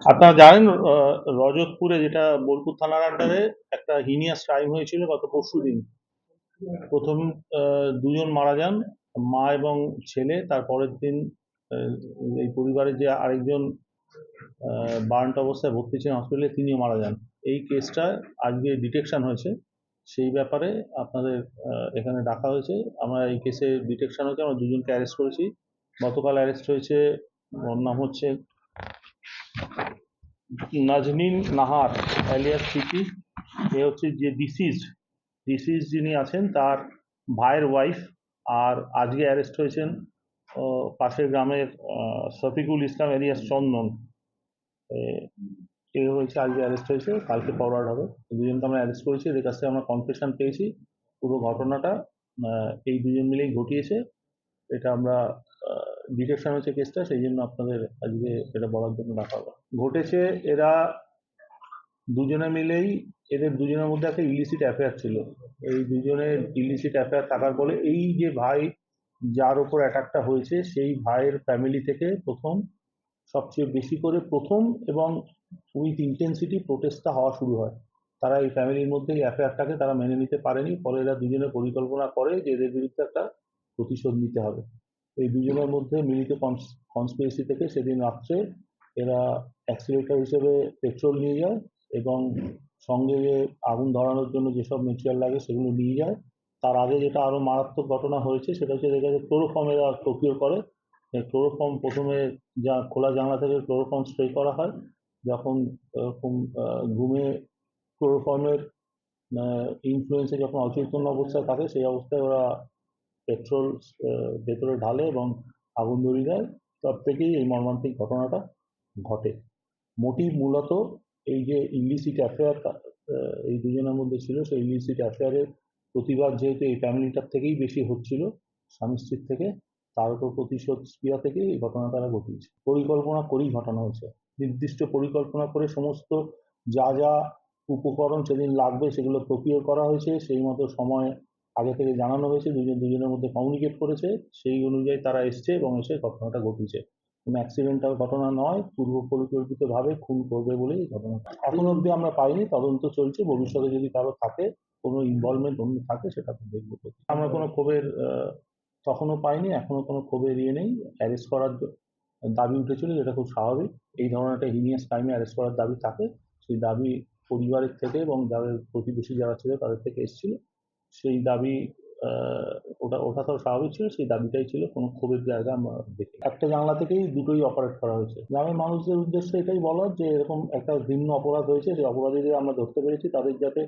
আপনারা জানেন রজতপুরে, যেটা বোলপুর থানার আন্ডারে, একটা হিনিয়াস ক্রাইম হয়েছিল গত পরশুদিন। প্রথম দুজন মারা যান, মা এবং ছেলে। তারপরের দিন আহ, এই পরিবারের যে আরেকজন বার্নড অবস্থায় ভর্তি ছিলেন হসপিটালে, তিনিও মারা যান। এই কেসটা আজকে ডিটেকশন হয়েছে, সেই ব্যাপারে আপনাদের এখানে ডাকা হয়েছে। আমরা এই কেসে ডিটেকশন হয়েছে, আমরা দুজনকে অ্যারেস্ট করেছি। গতকাল অ্যারেস্ট হয়েছে, ওর নাম হচ্ছে নাজনীন নাহার অ্যালিয়াস সিপি। এ হচ্ছে যে ডিসিজ যিনি আছেন তার ভাইয়ের ওয়াইফ। আর আজকে অ্যারেস্ট হয়েছেন পাশের গ্রামের শফিকুল ইসলাম এলিয়াস চন্দন। এ হয়েছে আজকে অ্যারেস্ট হয়েছে, কালকে ফরওয়ার্ড হবে। দুজনকে আমরা অ্যারেস্ট করেছি, এদের কাছ থেকে আমরা কনফেশন পেয়েছি। পুরো ঘটনাটা এই দুজন মিলেই ঘটিয়েছে। এটা আমরা ডিটেকশন হয়েছে কেসটা, সেই জন্য আপনাদের আজকে এটা বলার জন্য ডাকা হলো। ঘটেছে, এরা দুজনে মিলেই, এদের দুজনের মধ্যে একটা ইলিসিট অ্যাফেয়ার ছিল। এই দুজনের ইলিসিট অ্যাফেয়ার থাকার ফলে এই যে ভাই যার উপর অ্যাটাকটা হয়েছে, সেই ভাইয়ের ফ্যামিলি থেকে প্রথম, সবচেয়ে বেশি করে প্রথম এবং উইথ ইন্টেন্সিটি প্রোটেস্টটা হওয়া শুরু হয়। তারা এই ফ্যামিলির মধ্যে এই অ্যাফেয়ারটাকে তারা মেনে নিতে পারেনি, ফলে এরা দুজনে পরিকল্পনা করে যে এদের বিরুদ্ধে একটা প্রতিশোধ নিতে হবে। এই দুজনের মধ্যে মিলিত কনস্পিরেসি থেকে সেদিন রাত্রে এরা অ্যাক্সিলেটর হিসেবে পেট্রোল নিয়ে যায় এবং সঙ্গে যে আগুন ধরানোর জন্য যেসব মেটেরিয়াল লাগে সেগুলো নিয়ে যায়। তার আগে যেটা আরো মারাত্মক ঘটনা হয়েছে সেটা হচ্ছে, এদের কাছে ক্লোরোফর্ম এরা প্রকিউর করে। ক্লোরোফর্ম প্রথমে যা খোলা জানলা থেকে ক্লোরোফর্ম স্প্রে করা হয়, যখন এরকম ঘুমে ক্লোরোফর্মের ইনফ্লুয়েন্সে যখন অচৈতন্য অবস্থায় থাকে, সেই অবস্থায় ওরা পেট্রোল ভেতরে ঢালে এবং আগুন ধরিয়ে দেয়। তব থেকেই এই মর্মান্তিক ঘটনাটা ঘটে। মোটিভ মূলত এই যে ইলিসিট অ্যাফেয়ার এই দুজনের মধ্যে ছিল, সেই ইলিসিট অ্যাফেয়ারের প্রতিবাদ যেহেতু এই ফ্যামিলিটার থেকেই বেশি হচ্ছিল, স্বামী স্ত্রীর থেকে, তার উপর প্রতিশোধ স্পৃহা থেকে এই ঘটনাটা তারা ঘটিয়েছে। পরিকল্পনা করেই ঘটানো হয়েছে, নির্দিষ্ট পরিকল্পনা করে সমস্ত যা যা উপকরণ সেদিন লাগবে সেগুলো প্রকিউর করা হয়েছে, সেই মতো সময় আগে থেকে জানানো হয়েছে, দুজনের মধ্যে কমিউনিকেট করেছে, সেই অনুযায়ী তারা এসছে এবং এসে ঘটনাটা ঘটিয়েছে। কোনো অ্যাক্সিডেন্টাল ঘটনা নয়, পূর্ব পরিকল্পিত ভাবে খুন করবে বলেই ঘটনা। এখন অবধি আমরা পাইনি, তদন্ত চলছে। ভবিষ্যতে যদি কারো থাকে, কোনো ইনভলভমেন্ট অন্য থাকে, সেটা তো দেখবো। আমরা কোনো ক্ষোভের তখনও পাইনি, এখনো কোনো ক্ষোভের ইয়ে নেই। অ্যারেস্ট করার দাবি উঠেছিল, যেটা খুব স্বাভাবিক। এই ধরনের একটা হিনিয়াস ক্রাইমে অ্যারেস্ট করার দাবি থাকে, সেই দাবি পরিবারের থেকে এবং যাদের প্রতিবেশী যারা ছিল তাদের থেকে এসেছিল। সেই দাবি ওটা ওটা তো স্বাভাবিক ছিল, সেই দাবিটাই ছিল। কোনো ক্ষোভের জায়গা আমরা দেখি। একটা জানলা থেকেই দুটোই অপারেট করা হয়েছে। গ্রামের মানুষদের উদ্দেশ্যে এটাই বলার যে এরকম একটা ভিন্ন অপরাধ হয়েছে, সেই অপরাধীদের আমরা ধরতে পেরেছি, তাদের যাতে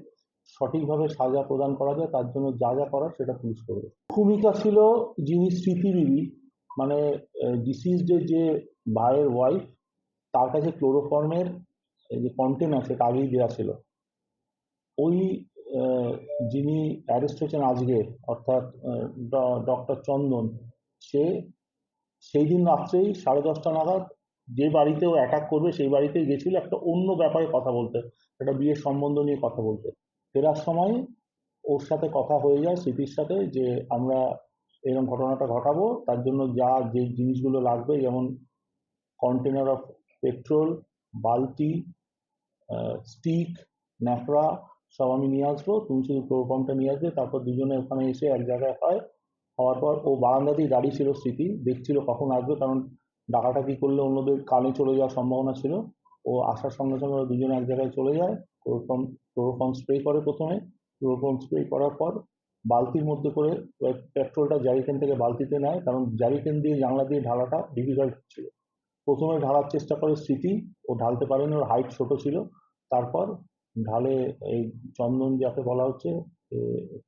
সঠিকভাবে সাজা প্রদান করা যায় তার জন্য যা যা করার সেটা পুলিশ করবে। ভূমিকা ছিল যিনি স্মৃতিবিবি, মানে ডিসিজড যে ভাইয়ের ওয়াইফ, তার কাছে ক্লোরোফর্মের যে কন্টেনার সেটা আগেই দেওয়া ছিল। ওই যিনি অ্যারেস্ট হয়েছেন আজকে, অর্থাৎ ডক্টর চন্দন, সে সেই দিন রাত্রেই 10:30 নাগাদ যে বাড়িতে ও অ্যাটাক করবে সেই বাড়িতে গেছিল একটা অন্য ব্যাপারে কথা বলতে, একটা বিয়ের সম্বন্ধ নিয়ে কথা বলতে। ফেরার সময় ওর সাথে কথা হয়ে যায় স্মৃতির সাথে যে আমরা এরকম ঘটনাটা ঘটাবো, তার জন্য যা যে জিনিসগুলো লাগবে, যেমন কন্টেনার অফ পেট্রোল, বালতি, স্টিক, ন্যাকড়া, সব আমি নিয়ে আসবো, তুমি শুধু ক্লোরোফর্মটা নিয়ে আসবে। তারপর দুজনে ওখানে এসে এক জায়গায় হয়। হওয়ার পর ও বারান্দাতেই দাঁড়িয়ে ছিল, স্মৃতি দেখছিল কখন আসবে, কারণ ডাকাটাকি করলে অন্যদের কানে চলে যাওয়ার সম্ভাবনা ছিল। ও আসার সঙ্গে সঙ্গে ওরা দুজনে এক জায়গায় চলে যায়। ক্লোরোফর্ম ক্লোরোফর্ম স্প্রে করে প্রথমে। ক্লোরোফর্ম স্প্রে করার পর বালতির মধ্যে করে পেট্রোলটা জারিকেন থেকে বালতিতে নেয়, কারণ জারিকেন দিয়ে জানলা দিয়ে ঢালাটা ডিফিকাল্ট ছিল। প্রথমে ঢালার চেষ্টা করে স্মৃতি, ও ঢালতে পারেনি, ওর হাইট ছোট ছিল। তারপর ঢালে এই চন্দন, যাকে বলা হচ্ছে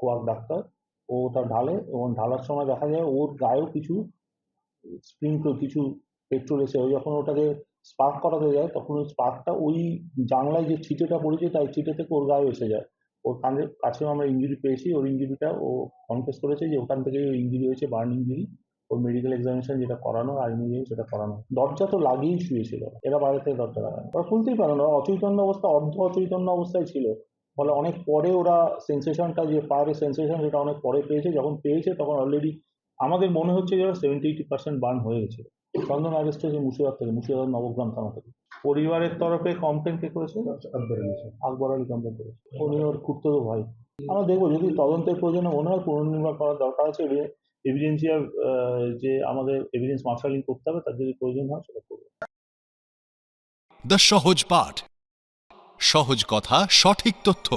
কোয়াক ডাক্তার, ও ওটা ঢালে এবং ঢালার সময় দেখা যায় ওর গায়েও কিছু স্প্রিঙ্কল, কিছু পেট্রোল এসে, ও যখন ওটাকে স্পার্ক করাতে যায় তখন ওই স্পার্কটা ওই জানলায় যে ছিটেটা পড়েছে তাই ছিটে থেকে ওর গায়ে এসে যায়। ওর কানের কাছেও আমরা ইঞ্জুরি পেয়েছি। ওর ইঞ্জুরিটা ও কনফেস করেছে যে ওখান থেকেই ওই ইঞ্জুরি হয়েছে, বার্ন ইঞ্জুরি। ওর মেডিকেল এক্সামিনেশন যেটা করানো আর অনুযায়ী সেটা করানো। দরজা তো লাগিয়েই শুয়েছিল, এরা বাইরে থেকে দরজা লাগানো, ওরা খুলতেই পারে না, অচৈতন্য অবস্থা, অর্ধ অচৈতন্য অবস্থায় ছিল। ফলে অনেক পরে ওরা সেন্সেশনটা, যে ফায়ারের সেন্সেশন, সেটা অনেক পরে পেয়েছে। যখন পেয়েছে তখন অলরেডি আমাদের মনে হচ্ছে যে 70-80% বার্ন হয়ে গেছে। চন্দন অ্যারেস্ট হয়েছে মুর্শিদাবাদ থেকে, মুর্শিদাবাদ নবগ্রাম থানা থেকে। পরিবারের তরফে কমপ্লেন কে করেছে? আকবর আলী কমপ্লেন করেছে। উনি ওর খুঁড়তো ভাই। আমরা দেখবো যদি তদন্তের প্রয়োজনে মনে হয় পুনর্নির্মাণ করার দরকার আছে, এভিডেন্সিয়াল যে আমাদের এভিডেন্স মার্শালিং করতে হবে, তার যদি প্রয়োজন হয় সেটা করবো। দ্য সহজ পাঠ, সহজ কথা, সঠিক তথ্য।